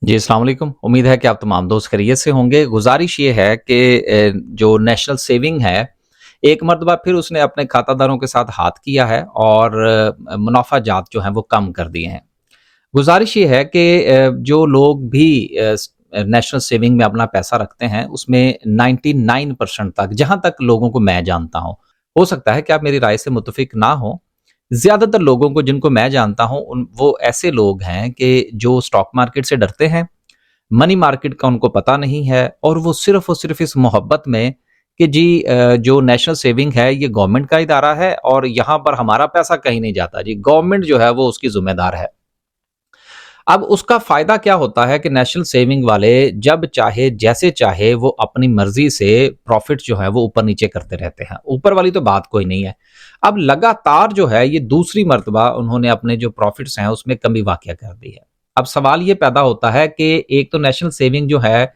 जी, अस्सलाम वालेकुम। उम्मीद है कि आप तमाम दोस्त खैरियत से होंगे। गुज़ारिश ये है कि जो नेशनल सेविंग है, एक मर्तबा फिर उसने अपने खातादारों के साथ हाथ किया है और मुनाफ़ाजात जो हैं वो कम कर दिए हैं। गुज़ारिश ये है कि जो लोग भी नेशनल सेविंग में अपना पैसा रखते हैं, उसमें 99% तक, जहाँ तक लोगों को मैं जानता हूँ, हो सकता है कि आप मेरी राय से मुत्तफ़िक ना हों। ज़्यादातर लोगों को जिनको मैं जानता हूँ, उन वो ऐसे लोग हैं कि जो स्टॉक मार्केट से डरते हैं, मनी मार्केट का उनको पता नहीं है और वो सिर्फ और सिर्फ इस मोहब्बत में कि जी जो नेशनल सेविंग है ये गवर्नमेंट का इदारा है और यहाँ पर हमारा पैसा कहीं नहीं जाता जी, गवर्नमेंट जो है वो उसकी जिम्मेदार है। अब उसका फायदा क्या होता है कि नेशनल सेविंग वाले जब चाहे जैसे चाहे वो अपनी मर्जी से प्रॉफिट जो है वो ऊपर नीचे करते रहते हैं, ऊपर वाली तो बात कोई नहीं है। अब लगातार जो है ये दूसरी मर्तबा उन्होंने अपने जो प्रॉफिट्स हैं उसमें कमी वाकया कर दी है। अब सवाल ये पैदा होता है कि एक तो नेशनल सेविंग जो है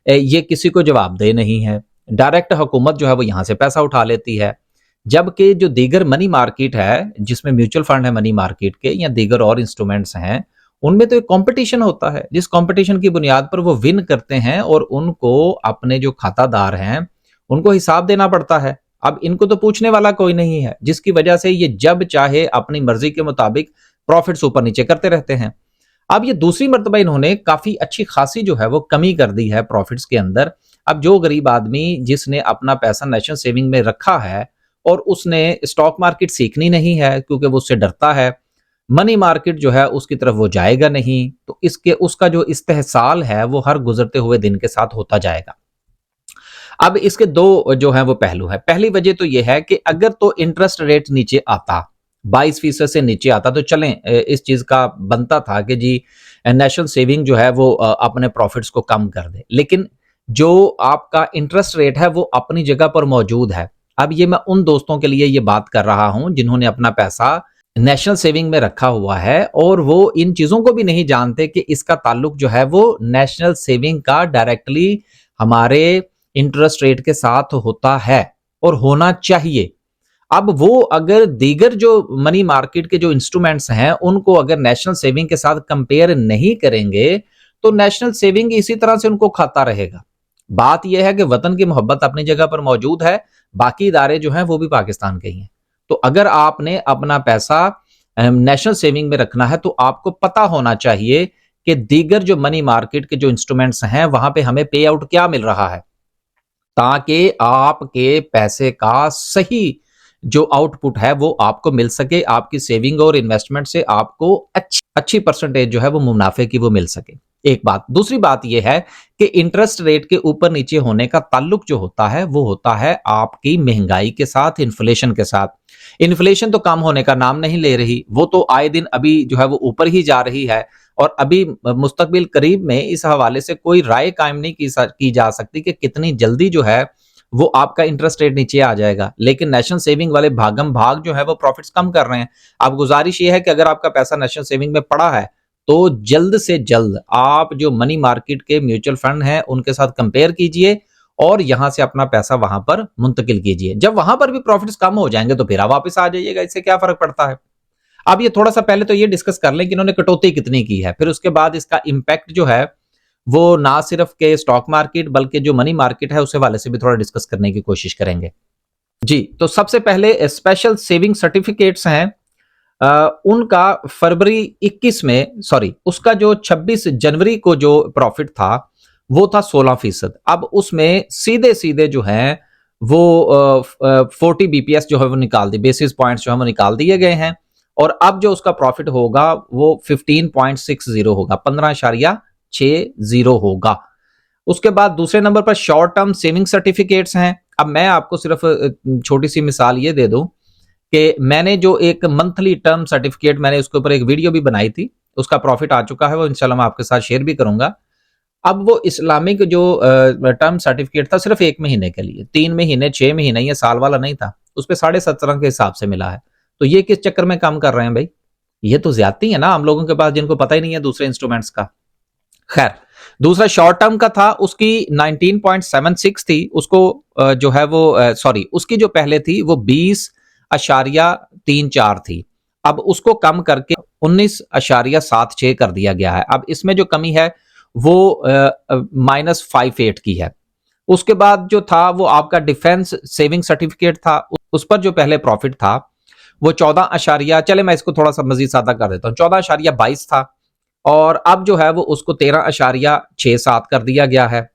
ये किसी को जवाबदेह नहीं है, डायरेक्ट हुकूमत जो है वो यहाँ से पैसा उठा लेती है, जबकि जो दीगर मनी मार्केट है जिसमें म्यूचुअल फंड है मनी मार्केट के या दीगर और इंस्ट्रूमेंट्स हैं, उनमें तो एक कंपटीशन होता है, जिस कंपटीशन की बुनियाद पर वो विन करते हैं और उनको अपने जो खातादार हैं, उनको हिसाब देना पड़ता है। अब इनको तो पूछने वाला कोई नहीं है, जिसकी वजह से ये जब चाहे अपनी मर्जी के मुताबिक प्रॉफिट्स ऊपर नीचे करते रहते हैं। अब ये दूसरी मर्तबा इन्होंने काफ़ी अच्छी खासी जो है वो कमी कर दी है प्रॉफिट्स के अंदर। अब जो गरीब आदमी जिसने अपना पैसा नेशनल सेविंग में रखा है और उसने स्टॉक मार्केट सीखनी नहीं है क्योंकि वो उससे डरता है, मनी मार्केट जो है उसकी तरफ वो जाएगा नहीं, तो इसके उसका जो इस्तेहसाल है वो हर गुजरते हुए दिन के साथ होता जाएगा। अब इसके दो जो है वो पहलू है। पहली वजह तो ये है कि अगर तो इंटरेस्ट रेट नीचे आता, 22% से नीचे आता तो चलें, इस चीज का बनता था कि जी नेशनल सेविंग जो है वो अपने प्रॉफिट्स को कम कर दे, लेकिन जो आपका इंटरेस्ट रेट है वो अपनी जगह पर मौजूद है। अब ये मैं उन दोस्तों के लिए ये बात कर रहा हूं जिन्होंने अपना पैसा नेशनल सेविंग में रखा हुआ है और वो इन चीजों को भी नहीं जानते कि इसका ताल्लुक जो है वो नेशनल सेविंग का डायरेक्टली हमारे इंटरेस्ट रेट के साथ होता है और होना चाहिए। अब वो अगर दीगर जो मनी मार्केट के जो इंस्ट्रूमेंट्स हैं उनको अगर नेशनल सेविंग के साथ कंपेयर नहीं करेंगे तो नेशनल सेविंग इसी तरह से उनको खाता रहेगा। बात यह है कि वतन की मोहब्बत अपनी जगह पर मौजूद है, बाकी इदारे जो हैं वो भी पाकिस्तान के ही हैं। तो अगर आपने अपना पैसा नेशनल सेविंग में रखना है तो आपको पता होना चाहिए कि दीगर जो मनी मार्केट के जो इंस्ट्रूमेंट्स हैं वहां पे हमें पे आउट क्या मिल रहा है, ताकि आपके पैसे का सही जो आउटपुट है वो आपको मिल सके, आपकी सेविंग और इन्वेस्टमेंट से आपको अच्छी अच्छी परसेंटेज जो है वो मुनाफे की वो मिल सके। एक बात, दूसरी बात यह है कि इंटरेस्ट रेट के ऊपर नीचे होने का ताल्लुक जो होता है वो होता है आपकी महंगाई के साथ, इन्फ्लेशन के साथ। इन्फ्लेशन तो कम होने का नाम नहीं ले रही, वो तो आए दिन अभी जो है वो ऊपर ही जा रही है और अभी मुस्तकबिल करीब में इस हवाले से कोई राय कायम नहीं की जा सकती कि कितनी जल्दी जो है वो आपका इंटरेस्ट रेट नीचे आ जाएगा। लेकिन नेशनल सेविंग वाले भागम भाग जो है वो प्रॉफिट्स कम कर रहे हैं। अब गुजारिश ये है कि अगर आपका पैसा नेशनल सेविंग में पड़ा है तो जल्द से जल्द आप जो मनी मार्केट के म्यूचुअल फंड हैं उनके साथ कंपेयर कीजिए और यहां से अपना पैसा वहां पर मुंतकिल कीजिए। जब वहां पर भी प्रॉफिट्स कम हो जाएंगे तो फिर आप वापस आ जाइएगा, इससे क्या फर्क पड़ता है। अब ये थोड़ा सा पहले तो ये डिस्कस कर लें कि इन्होंने कटौती कितनी की है, फिर उसके बाद इसका इम्पैक्ट जो है वो ना सिर्फ के स्टॉक मार्केट बल्कि जो मनी मार्केट है उस हवाले से भी थोड़ा डिस्कस करने की कोशिश करेंगे। जी, तो सबसे पहले स्पेशल सेविंग सर्टिफिकेट्स हैं, उनका फरवरी 21 में, सॉरी, उसका जो 26 जनवरी को जो प्रॉफिट था वो था 16%। अब उसमें सीधे सीधे जो है वो 40 बीपीएस जो है वो निकाल दी, बेसिस पॉइंट्स जो है वो निकाल दिए गए हैं और अब जो उसका प्रॉफिट होगा वो 15.60 होगा, 15.60 होगा। उसके बाद दूसरे नंबर पर शॉर्ट टर्म सेविंग सर्टिफिकेट्स हैं। अब मैं आपको सिर्फ छोटी सी मिसाल ये दे दूं कि मैंने जो एक मंथली टर्म सर्टिफिकेट, मैंने उसके ऊपर एक वीडियो भी बनाई थी, उसका प्रॉफिट आ चुका है, वो इंशाल्लाह मैं आपके साथ शेयर भी करूंगा। अब वो इस्लामिक जो टर्म सर्टिफिकेट था सिर्फ 1 महीने के लिए, 3 महीने 6 महीने या साल वाला नहीं था, उस पर 17.5 के हिसाब से मिला है। तो ये किस चक्कर में काम कर रहे हैं भाई, ये तो ज्यादती है ना हम लोगों के पास जिनको पता ही नहीं है दूसरे इंस्ट्रूमेंट्स का। खैर, दूसरा शॉर्ट टर्म का था, उसकी 19.76 थी, उसको जो है वो सॉरी, उसकी जो पहले थी वो 20.34 थी, अब उसको कम करके 19.76 कर दिया गया है। अब इसमें जो कमी है वो -58 की है। उसके बाद जो था वो आपका डिफेंस सेविंग सर्टिफिकेट था, उस पर जो पहले प्रॉफिट था वो 14 अशारिया, चले मैं इसको थोड़ा सा मजीद सादा कर देता हूँ, 14.22 था, और अब जो है वो उसको 13.67 कर दिया गया है।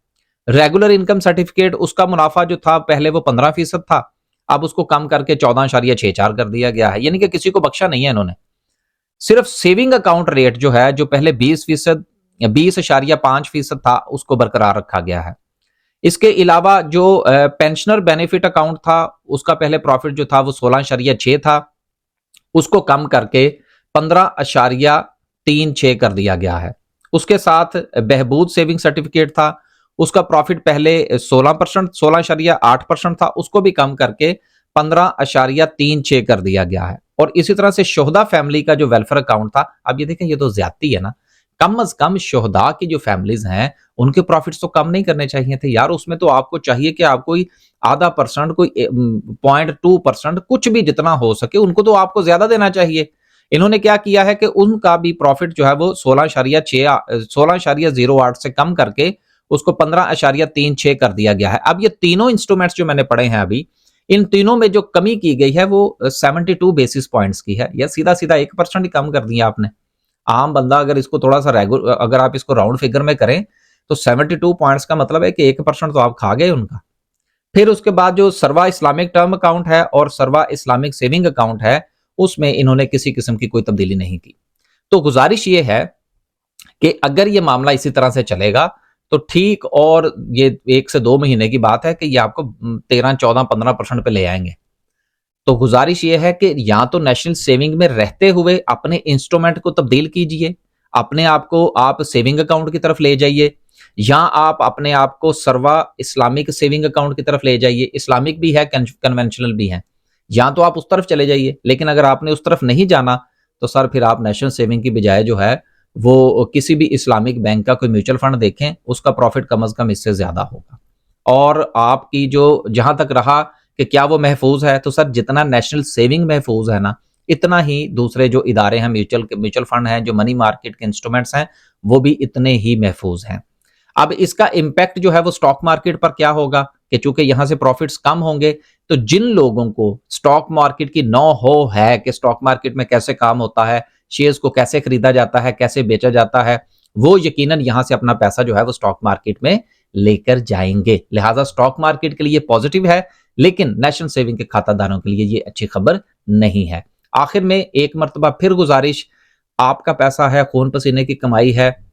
रेगुलर इनकम सर्टिफिकेट, उसका मुनाफा जो था पहले वो 15% था, अब उसको कम करके 14.64 कर दिया गया है, यानी कि किसी को बख्शा नहीं है इन्होंने। सिर्फ सेविंग अकाउंट रेट जो है, जो पहले 20% 20.5% था, उसको बरकरार रखा गया है। इसके अलावा जो पेंशनर बेनिफिट अकाउंट था, उसका पहले प्रॉफिट जो था वो 16.6 था, उसको कम करके 15.36 कर दिया गया है। उसके साथ बहबूद सेविंग सर्टिफिकेट था, उसका प्रॉफिट पहले 16% 16.8% था, उसको भी कम करके 15.36 कर दिया गया है। और इसी तरह से शोहदा फैमिली का जो वेलफेयर अकाउंट था, अब ये देखें ये तो ज्यादती है ना, कम अज कम शोहदा की जो फैमिलीज हैं उनके प्रॉफिट्स तो कम नहीं करने चाहिए थे यार, उसमें तो आपको चाहिए कि आप कोई आधा परसेंट, कोई 0.2%, कुछ भी जितना हो सके उनको तो आपको ज्यादा देना चाहिए। इन्होंने क्या किया है कि उनका भी प्रॉफिट जो है वो 16.08 से कम करके उसको 15.36 कर दिया गया है। अब ये तीनों इंस्ट्रूमेंट्स जो मैंने पढ़े हैं अभी, इन तीनों में जो कमी की गई है वो 72 बेसिस पॉइंट्स की है, या सीधा सीधा 1% ही कम कर दिया आपने। आम बंदा अगर इसको थोड़ा सा अगर आप इसको राउंड फिगर में करें तो 72 पॉइंट्स का मतलब है कि 1% तो आप खा गए उनका। फिर उसके बाद जो सर्वा इस्लामिक टर्म अकाउंट है और सर्वा इस्लामिक सेविंग अकाउंट है, उसमें इन्होंने किसी किस्म की कोई तब्दीली नहीं की। तो गुजारिश ये है कि अगर ये मामला इसी तरह से चलेगा तो ठीक, और ये 1 से 2 महीने की बात है कि ये आपको 13, 14, 15% पे ले आएंगे। तो गुजारिश ये है कि या तो नेशनल सेविंग में रहते हुए अपने इंस्ट्रूमेंट को तब्दील कीजिए, अपने आप को आप सेविंग अकाउंट की तरफ ले जाइए, या आप अपने आप को सर्वा इस्लामिक सेविंग अकाउंट की तरफ ले जाइए। इस्लामिक भी है, कन्वेंशनल भी है, या तो आप उस तरफ चले जाइए। लेकिन अगर आपने उस तरफ नहीं जाना तो सर फिर आप नेशनल सेविंग की बजाय जो है वो किसी भी इस्लामिक बैंक का कोई म्यूचुअल फंड देखें, उसका प्रॉफिट कम अज कम इससे ज्यादा होगा। और आपकी जो जहां तक रहा कि क्या वो महफूज है, तो सर जितना नेशनल सेविंग महफूज है ना, इतना ही दूसरे जो इदारे हैं, म्यूचुअल फंड हैं, जो मनी मार्केट के इंस्ट्रूमेंट्स हैं, वो भी इतने ही महफूज हैं। अब इसका इम्पैक्ट जो है वो स्टॉक मार्केट पर क्या होगा कि चूंकि यहां से प्रॉफिट्स कम होंगे, तो जिन लोगों को स्टॉक मार्केट की नो हो है कि स्टॉक मार्केट में कैसे काम होता है, शेयर्स को कैसे खरीदा जाता है, कैसे बेचा जाता है, वो यकीनन यहां से अपना पैसा जो है वो स्टॉक मार्केट में लेकर जाएंगे। लिहाजा स्टॉक मार्केट के लिए पॉजिटिव है, लेकिन नेशनल सेविंग के खातादारों के लिए ये अच्छी खबर नहीं है। आखिर में एक मर्तबा फिर गुजारिश, आपका पैसा है, खून पसीने की कमाई है,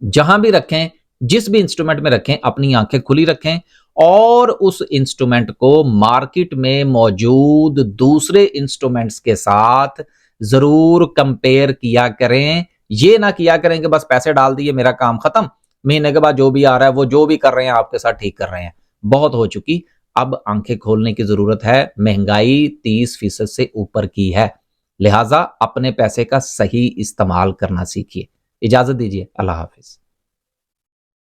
जहां भी रखें, जिस भी इंस्ट्रूमेंट में रखें, अपनी आंखें खुली रखें और उस इंस्ट्रूमेंट को मार्केट में मौजूद दूसरे इंस्ट्रूमेंट्स के साथ जरूर कंपेयर किया करें। ये ना किया करें कि बस पैसे डाल दिए, मेरा काम खत्म, महीने के बाद जो भी आ रहा है वो जो भी कर रहे हैं आपके साथ ठीक कर रहे हैं। बहुत हो चुकी, अब आंखें खोलने की जरूरत है। महंगाई 30% से ऊपर की है, लिहाजा अपने पैसे का सही इस्तेमाल करना सीखिए। इजाजत दीजिए, अल्लाह हाफिज।